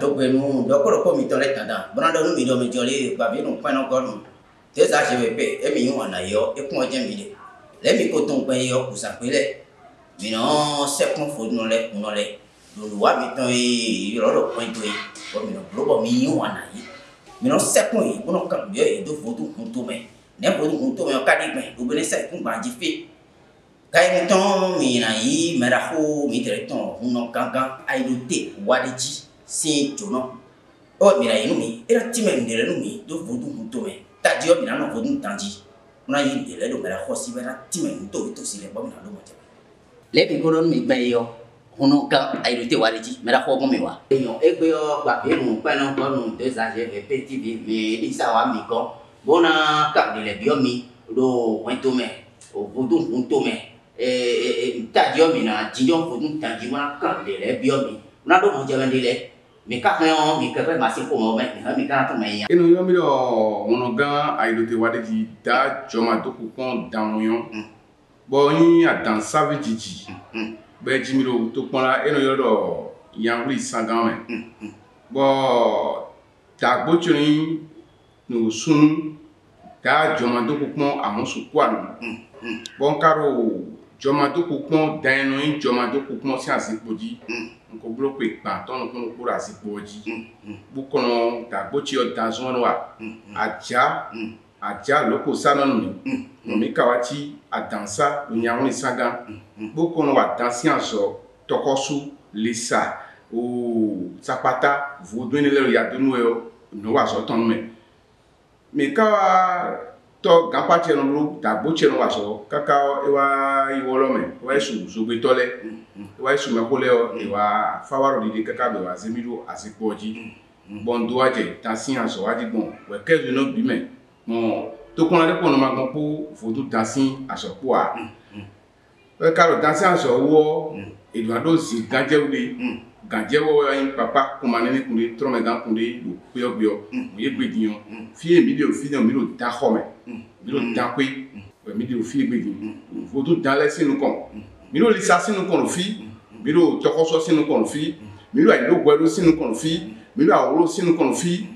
Dogbenu dokoro ko mi tole tada brando nu mi do mi jole ba bi nu pano gonu te sa se be e mi yin wana yo e kun oje mi de le mi ko ton pe yo ku sa pe le mi no se kun fo nu le lu wa mi ton e ro lo point to e o mi no globo mi yin wana yi mi no se kun yi bu no kan bi e do fo tu kun to me ne fo tu kun to me o ka di pe o be ne se kun ba ji fe kai mi ton mi na yi me ra ho mi tere ton no gangan ai do te wa de ji si jono o mira inumi era time ndele numi do vodu muto me taji o mira no vodu tanji na yi ndele do mera khosi bera time muto to sile bo na do moje le bi goron mi gbe yo hono ka ai te wariji mera kho go mi wa yo egbe yo gba be mu pa no ko nu de za je be tv mi di sa wa mi ko bona ka ni le bi o mi do wento me o vodu muto me taji o mi na jijo vodu tanji wa ka de le bi o mi na do moje ndele mi ka kan mi ka fe ma se ko mo me mi ka to me ya inu yo mi do monogan aidote wadeji da joma to ku kon down yo bo yin adan savage be jimi do to pon la inu yo do yanri sangan me bo ta gbo churin no sun da joma to ku pon amusu kwa no bon karo joma to ku pon dan no yin joma to ku pon si asipoji ko bloque pa ton ko ko asipoji bu kono ta gbochi o dan so wa aja loko sanon no mi kawachi adansa nyawo ni saga bu kono wa dansi anso tokosu lisa o sapata vodou ni le ya dunu e no wa so ton me mi kawa to gampache no lu ta gbochi no wa so kaka e wa iwolo me wa su so gbe tole wa su me ko le o e wa fawaro di kaka be wa zemiru asipoji bon doaje dansi anso wa di bon we kezu no bi me mo to kon ale kono ma gon po foto dansi aso po a we karo dansi aso wo eduardo si ganje wo yin papa ko ma ni kunde trome gan kunde lo kuyo bio mo ye gbediyan fi mi lo da ho me mi lo da pe mi lo fi gbediyan foto dan le sinu kon mi lo lisa sinu kon fi mi lo tokoso sinu kon fi mi lo ai lo gwedo sinu kon fi mi lo aworo sinu kon fi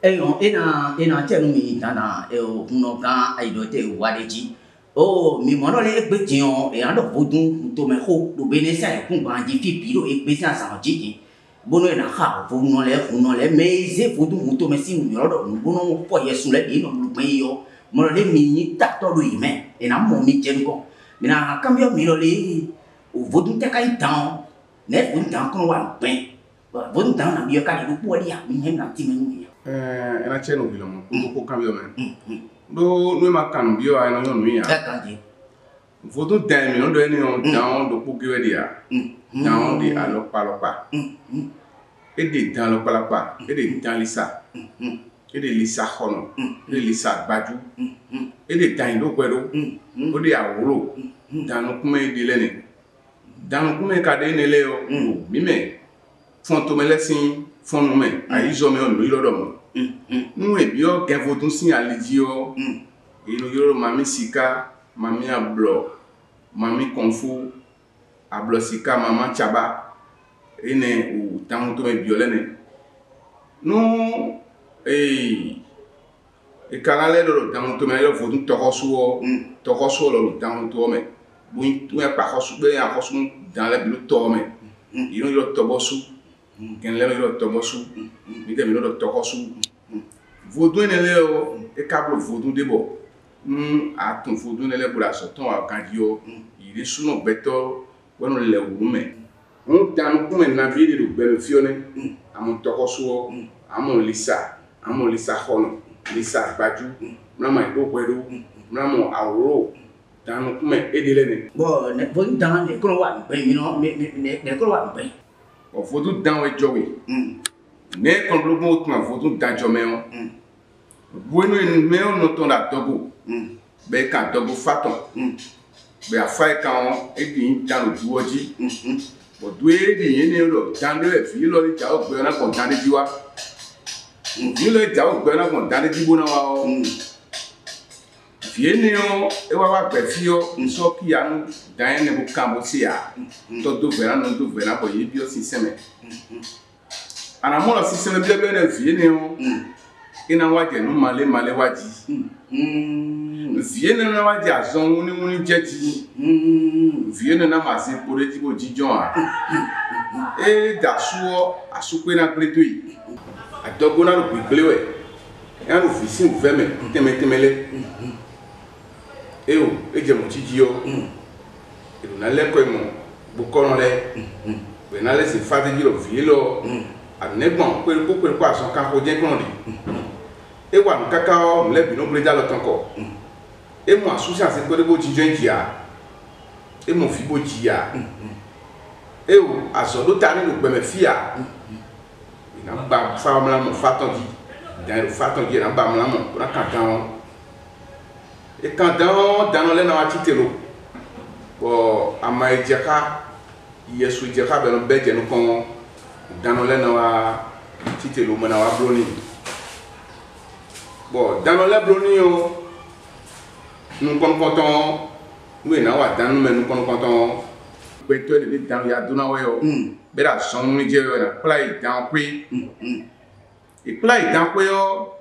eyo ena tenu mi tana e o kuno kan aidote wadeji o mi mono le egbe jion e ando vodun to me ho do bene sa e kun ban ji fi biro egbe sa sa jiji bono e na ha vodun le me ze vodun to me si mi rodo bono po yesu le bi no lu pe yo mono le mi ni ta to do ime e na mo mi je nko mi na cambio mi lo le o vodun te kai tan ne vodun tan kon wa pen vodun tan na bi yo ka di po dia mi hen na ti me ena cheno bilomo ko cambio men do no ma kan bio ai no no ya foto time no do eni on down do po giwe dia down di alopa e de dan alopa e de dan lisa e de lisa hono e lisa baju e de dan do kwero o de aworo dan no kuma e de lene dan kuma ka de ne le o mi me fon to me lesin fon me ai zo me on lo do mo nu e bi o ke fotun sin aliji o inu yoro mami sika mami ablo mami konfu ablo sika mama chaba ene o tamu to me biolene nu e kanale do tamu to me lo fotun tokoso lo tamu to me bu tu e pa kosu be ya kosu dan le bi to me inu yoro tobosu ken le yoro tobosu mi de mi lo tokosu vodou nele o e kablo vodou debo atun vodou nele bula so ton wa kandio ire suno beto wono le wume dan ko men na bi de be fione amon tokoso amon lisa amo lisa hono lisa baju mama do kwero mama awro dan kuma edele ne bo ne bo dan ne ko wa pe mi no ne ko wa pe o foto dan we jowe ne kon blogo tuma foto dan jome o bueno en me on no ton la dogo be ka dogo faton be afai kan edin dan ojuoji bo duwe edin ne lo dan le fi lo ri ja o gbe na kon dan de jiwa ni lo ja o gbe na kon dan de jibo na wa o Viene e wa gbe fi o nso ki anu dan ne bu kan bo si a to do vera no do vera bo ye bi o sisteme ana mo lo sisteme bi be na viene o ina waje no male waji viene na waje azon wuni jeji viene na ma se pore ti bo jijon a e da suo asupe na pleto yi adogo na lo gbeglewe e anu fi sin veme temele eu eje mo tiji yo e na le ko mo bu koron le we na le se fati ji lo fi lo anegbon pe ko aso kan ko je kon ri e wa nkaka o mle bi no bleja lo tan ko e mo asusi ase ko de bo jijo njia e mo fi bo jia eu aso do tani lo gbe me fia ina ba fa mla mo faton ji dan faton ji na ba mla mo na kan dan e kan dan le na wa titelo bo ama ejeka yesu ejeka be no beje no kon dan le na wa titelo mo na wa broni bo dan le broni o nu kon konton we na wa dan me nu kon konton pe to le dan ya duna we o be da son ni je na play dan pe e play dan pe o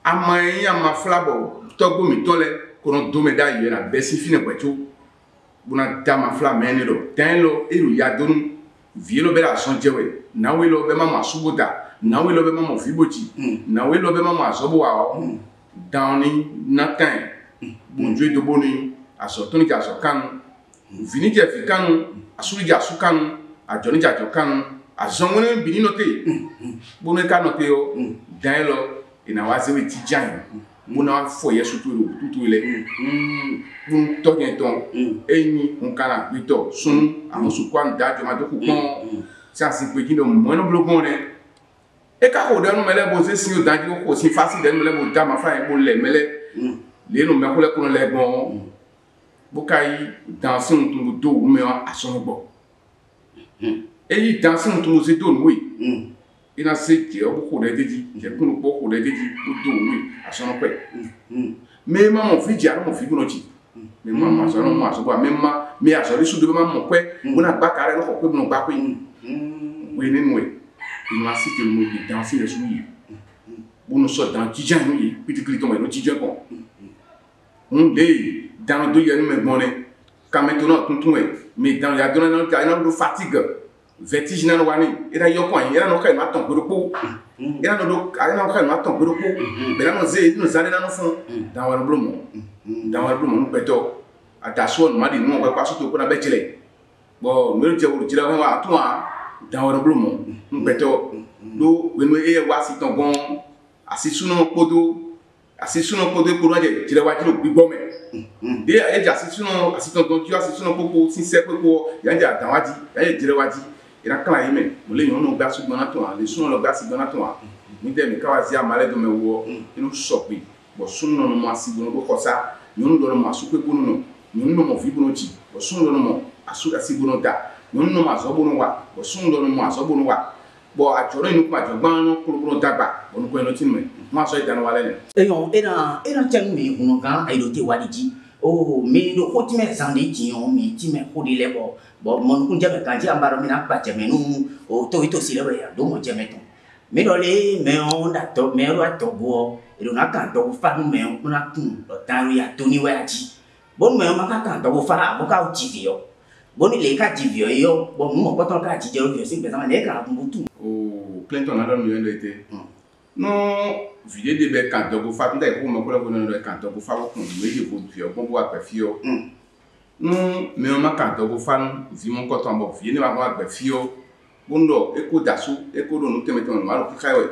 ama yin ama flabo togbo mi tole kono do me da yi na besi fine kwetu buna dama fla meni lo tenlo iru ya donu vielo be la son jewe na we lo be mama subuda na we lo be mama fibochi na we lo be mama sobo wa o downi natin bonjwe do boni aso toni ja so kanu vini je fi kanu asuri ja su kanu ajoni ja jo kanu azonwene bini note bonu ka note o danlo ina wa se we ti jan muna fo yesu tutu ile bun to yen ton eyin on kana bito sun àwọn su kwa ndajo ma do ku kon sa si pe kino mo no blogon re e ka ko danu mele bo se si o dajo ko si fasi danu mele bo da ma fa e bo le mele le no me ko le ko le gbon bo kai dansin tun do me aso gbo eyi dansin tun se do nwe ina se je o ko de deji je kunu po ko de deji do nwe aso no pe me ma mo fi ja mo fi guno chi me ma ma so no ma so ba me ma me aso ri su do ma mo pe mo na gba kare no ko pe mo gba pe we ni nwe ina si ke mo di dansin le su yi bo no so dan jijan no yi pitikli to mo no jijan ko le dan do ye no me gbon ne ka maintenant tuntun we me dan ya do na ja na do fatigue vertige na wani ira yokon ira no kai ma ton goropo ira no do ari na kai ma ton goropo be na no ze no zane na no fun dan wa blomo no peto ataso no madi no pa so to ko na be chile bo me je wo jira wa atun a dan wa blomo no peto do we no e wa si ton gon asisuno podo ko je jira wa jiro gbigbo me de e ja asisuno asiton don ju asisuno popo sin se popo ya ja dan wa ji ya jira wa ji ira kala yime mo le yon no gba su gbona to an le sun lo gba si gbona to an mi de mi ka wa si amale do me wo inu so pe bo sun no mo asi gbona ko kosa yon do no mo asu pe gbona no yon no mo fi gbona chi bo sun do no mo asu asi gbona da yon no mo aso gbona wa bo sun do no mo aso gbona wa bo ajoro inu pa jogban no kuro gbona dagba bo no ko eno tin me mo aso idanu wa le ni eyon era chen mi kuno kan aido te wadiji o mi do ko ti me san de ji on mi ti me ko de le bo mon kun jame kan ji ambaro mi na pa jame nu o to ito si le ba ya do mo jame ton mi do le me on da to me ro to bo ero na kan to fa nu me on na kun lo tan ya to ni wa ji bo me ma ka kan to fa bo ka o ji vi yo bo ni le ka ji vi yo bo mo ko to ka ji je ro vi si pe sama le ka mu tu o Clinton na do mi ndo ite no vide de be kan to fa nda ko mo ko le ko no kan to fa ko kun meje bo fi o bo wa pe fi o no me ma kan to fa vi mo ko to mo fi ni ma ko pe fi o bondo eko dasu eko do no teme to ma ro ki kai we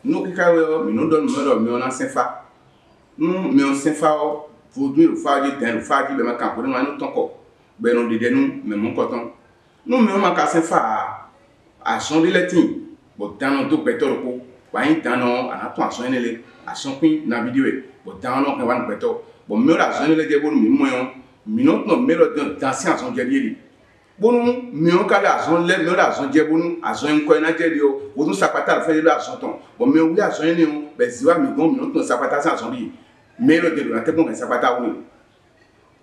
nous qui avons nous donne mais on a 5 fois nous mais on 5 fois pour nous faire du temps faire du même camp pour nous encore ben on dit nous mais mon coton nous mais on a 5 fois à son de letin bon dans nos pétole pour ba dans non à ton son ele à son pin na vidéo bon dans non on pétole bon mais la son ele de bon moyen minot no melo d'ancien son jelier bon mais on ka la son le mais la son je bon a son ko na je dio bon sapata fait la son ton bon mais on la son ni on ben si wa mi bon minot no sapata sans son bi mais le de la te bon sapata oui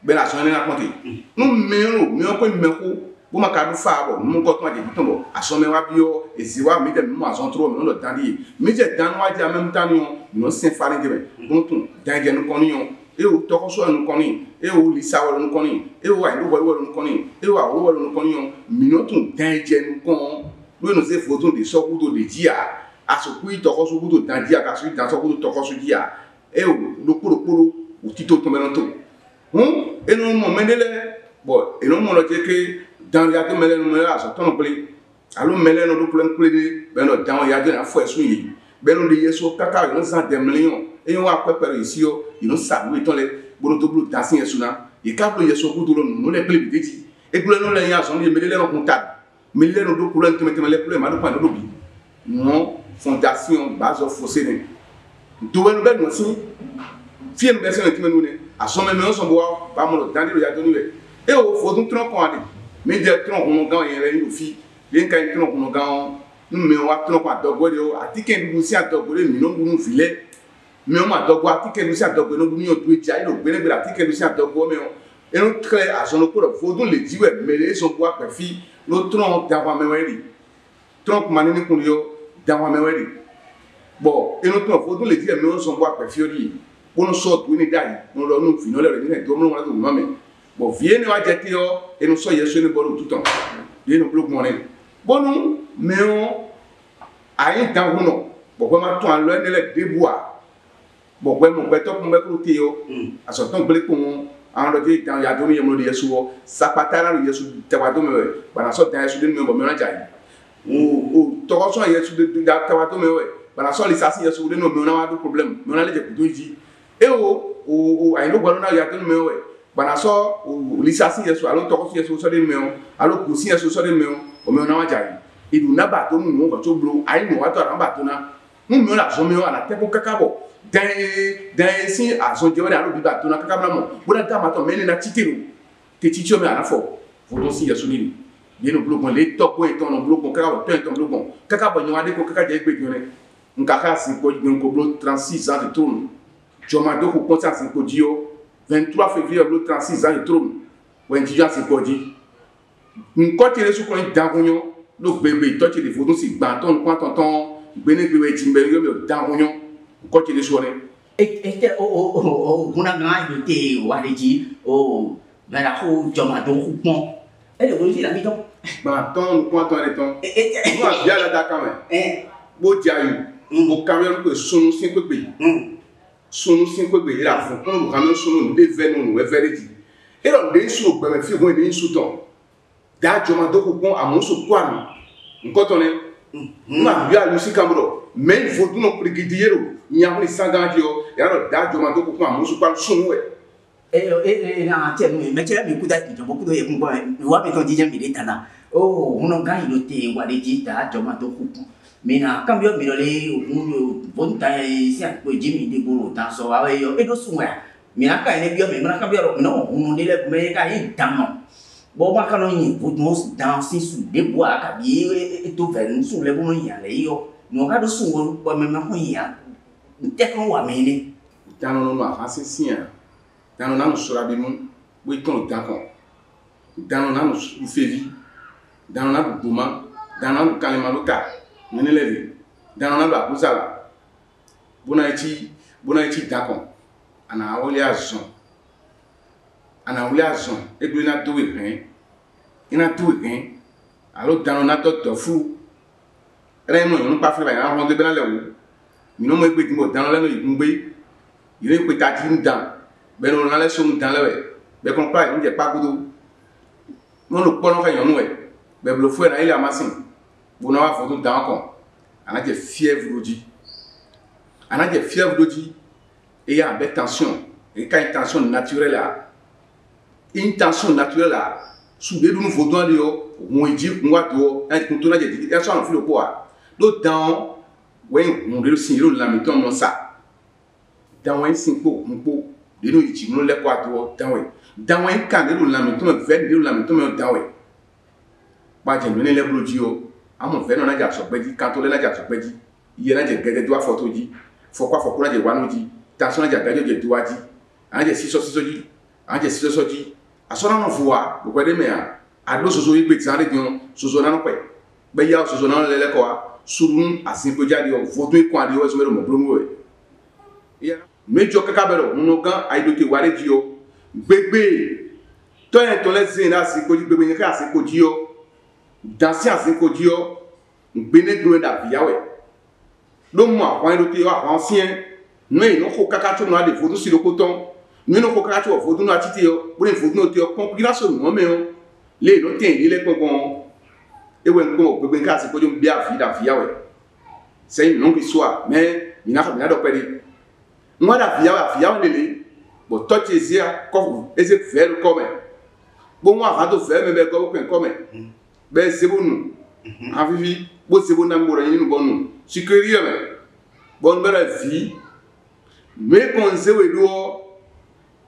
ben la son ni na compter nous mais on ko me ko bon ma ka du fa bon mon ko ton de biton bon a son me wa bio et si wa mi de mo a son trop mais on le temps di mais je dans wa di en même temps nous c'est farin de bon ton dans je nous connaissons e o toko so anu koni e o lisa wo nu koni e o ai wo nu koni e o awo wo nu koni minotun danje nu kon we no se foto de so kudo de dia aso ku toko so kudo dan dia ka so dan so kudo toko so dia e o lokoro o tito to melanto e no mo mendele bo e no mo lo je ke dan ya to mele no mele aso ton ple alo mele no do ple be no dan ya de na fo esu yi be no de yeso kaka no san de million et on va préparer ici ils nous savent ton les bon to blue dancing esuna et quand le yeso ku do no le ple bi ti e ku le no le ya so ni mele no contact mele no do ku le nteme le ple ma do pa no bi non fondation base of fossé ne to we no be no si fie no be se nteme no ne aso me no so bo ba mo dan di ya to ni we e o fo dun tron ko ade me de tron ko gan yen re ni fi yen kan tron ko gan me wa tron ko adogbo de o atike ndu si adogbo le mi no bu filet mais on m'a dogwa atike nous a dogbo no ni o tu eja ilo gbere gbere atike nous a dogbo me o enu tre aso no ko fo dun le diwe mele so bo apefi lo tron dawa meweri tron mani ni kun yo dawa meweri bo enu tron fo dun le diwe me o so bo apefi ori bo no so tu ni dai no lo nu fi no le ni do mo wala do mo me bo vie ni wa je ti o enu so yeso ni bo tout temps ye no blog money bo nu me o ayi dawo no bo ko ma to an lo ni le debois bon ouais mon beto pour me côté yo à son temps blé pour en le dit dans ya domi yemo de yesu sa patara le yesu tawado me bana so tan yesu de me bo me na jai o to ko so yesu de tawado me we bana so li sasi yesu de no me na wa do problème me na le je kudo ji e o ai no gbo na ya domi me we bana so li sasi yesu alo to ko so yesu so de me o alo ku si yesu so de me o me na wa jai idu na ba to mu ko to blo ai no wa to ran ba to na mu me la so me o ala te ko kakabo dan si a son je wala lo bi ba to na kaka mo bona ta ma to meni na titiro te titio me ana fo foto si ya sunini ni no blogon le to ko eton no blogon kaka to eton blogon kaka bo nwa de ko kaka je gbe jore nkaka si ko jin ko blo 36 ans de tourne joma do ko konta si ko dio 23 février blo 36 ans de tourne wen ti ja si ko di nko ti le su ko dan gunyo lo gbegbe to ti le foto si gba ton kwa tonton gbene gbe we ti mbe yo me dan gunyo ko ti le suore este una gana yo te waliji o mera ho joma do kupon e le wo si la mi ton ba ton ko ton le ton mo bia la da kan bo jayu bo camion ko sunu sin pepe sunu sin pepe ira fun ko camion sunu de venu we verity e ro de su gbe me fi ko de su ton da joma do kupon amuso kwanu nko ton ne ma bia lu si kamro mais il faut nous préguider nyamni sangadio yaro da joma do ko amusu kwa sunwe na te me che mi kuda ti jobo kudo e kunbo wa me to dije mi letana o uno ga ilo te wa de jita joma do ku me na cambio mi le uno bonta si a ko jimi de bolo ta so wa yo e do sunwe mi na ka ne bio me na cambio no uno le me ka i tamo bo ma ka no ni bo mos dans si su de bois ka bi e to ven su le bo no ya le yo no ka do sunwo bo me ma ho ya te ko wa me ni tano no ma asesia tano na no sura bi mu we ton ta kon tano na no fevi tano na buma tano na kalima loka mene levi tano na ba kusala bona ichi ta kon ana wole azon e gbe na do e ina do e alo tano na to fu re mo no pa fe ba na ho de bela lewo mi no mo gbe ti mo tano le no igungbe ire pe ta ti ndan be no na le so ndan lewe be kon pa nje pa kudo mo no po no ka yonu e be blo fu na ile amasin bo na wa fo to dan kon ana je fièvre oji On a des fièvres d'odi et il y a des tensions. Et quand une tension naturelle là, sous des nouveaux doigts de on dit qu'on va tout, un contour de dit, il y a ça en fil quoi. D'autres temps, ouais, on le signe la mettons dans ça. Dans un cinq on peut de nous dit nous les quoi tout dans un can de la mettons 20 de la mettons dans ouais. Ba je mener les blodio, à mon fait on a déjà so petit quand on a déjà so petit, il y a des gars doit photo dit, faut quoi de wano dit, tension a déjà gagné de doigt dit, a des 6 dit, a des 6 dit. A sona no voix, vous voyez mais a do soso yi petit ande dion, soso na no pe. Be ya soso na lele ko a, surun asin ko jadi o photo yi ko ade o so mo promo we. Ya, mejo kaka bero, no gan ai do te ware ji o. Gbegbe to yen to le zin na si ko ji gbegbe yen ka si ko ji o. Dansi asin ko ji o. Gbene gbe da biya we. Lo mo àwọn do te o àwọn ancien, no e no ko kaka to no ade photo si lo ko ton. Nous ne pouvons pas faire des photos pour les photos de compilation. Les notes, les pompons, et when on peut bien casser pour une bien fille d'affiawe. C'est une longue histoire, mais il n'a pas de péril. Moi, la fille, bon, toi, tu es là, comme et c'est faire comme. Bon, moi, à faire, mais comme. Ben, c'est bon, nous. En vie, bon, c'est bon, d'amour, et nous, bon, nous. C'est curieux, mais bonne belle vie. Mais quand c'est où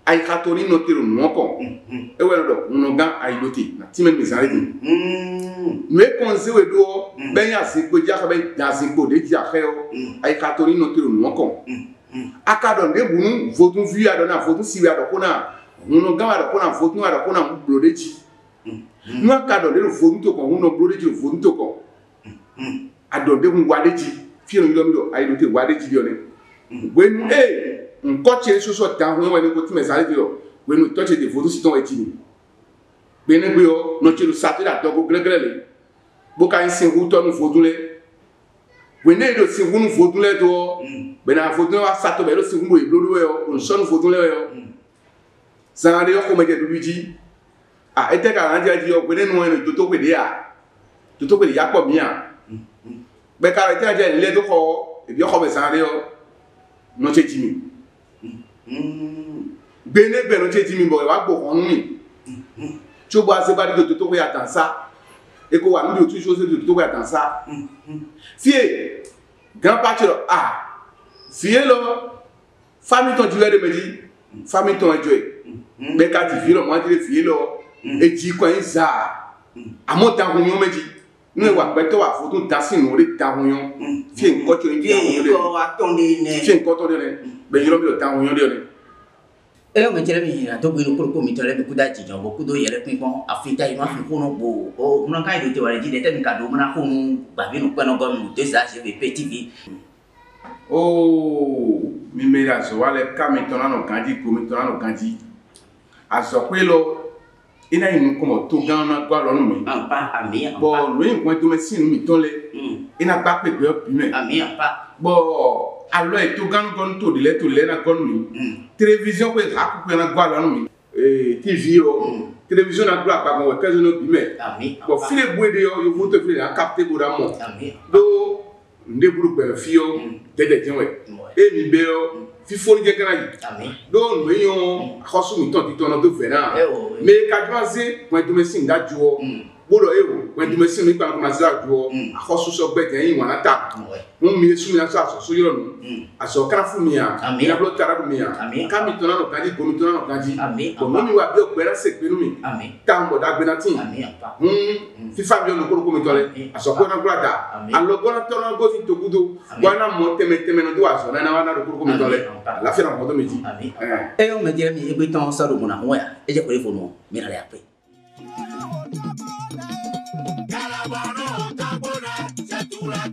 ay katoni notero noko e wena do unoga ay doti na timen misari me konse we do ben ya se ko jaka ben ya se ko de ja kheo ay katoni notero noko akado de bunu votu vi adona votu siwi adokona unoga adokona votu adokona blodeji no akado de votu to ko uno blodeji votu to ko ado de mu wadeji fi no mi ay doti wadeji yo ne when Nkoche soso tan when we go to message yo when we touch the photo siton etini bene gbe yo no chelu satu da dogo gregele bo ka nsin hu to nu photo le when e do sin hu nu photo le do bena photo wa satu be do sin hu iblodo yo on so nu photo le yo sanade yo ko meje duji a ete ka anja ji yo bene nu en to pe de ya to pe de ya po mi a be ka ete anja le do ko e bi ko be sanade yo no che jimi bene beno che jimi bo wa gbo kan mi tí ó bá ṣe bá di tó wé atansa e ko wa mi o tu so se tó wé atansa fie grand bachelor fie lo famille ton di wede meji famille ton enjoy be ka ti fie lo mo ti fie lo e ji ko en za amota hun yo meji nu wa pe to wa foto dasin no re ta hun yo fie nko to en ko wa ton de ne fie nko to de ne be yiro mi lo ta hun yo de ne e o metele mi na to gbe ko ko mi tole be kuda ji jon bo kudo yele pin pon afita inu afi ko no bo o mo kan ide te wa ji de te mi ka do mo na ko nu gba bi nu pe no go mi te sa se be TV mi mera so wale ka mi tona no kanji ko mi tona no kanji aso pe lo ina inu ko mo to gan na gwa lo nu mi pa ami bo lo yin ko to me sin mi ton le ina pa pe pe bi me ami pa bo alo e to gan gon to le na gon mi télévision ko ha ko na gwa lo nu mi TV o télévision na gwa pa mo ke zo no bi me ami bo file buede yo moto file na capter bo da mo ami do nde buru pe fio dede jenwe mi be o fifo je kana yi ami do no yon khosu mi ton ti ton do fena me ka dwanse point to me sin da juo bodo ewo when to me sin mi pa ko ma za juo khosu so gbe ten yin wana ta mo mi su mi na so yo no aso kana fu mi ya mi na blo tara mi ya ka mi ton no kaji ko mi ton no kaji ko mo mi wa bi o pera se pe nu mi ta mo da gbe na tin fi family no ko mi tole aso ko na brada allo ko na ton no go ti to gudo wana mo teme no do aso na wana do ko mi tole la fi na mo do mi ji e o me dire mi e gbe ton so ro mo na ho ya e je ko le fonu mi na le ape Calabano, tambora, se tu la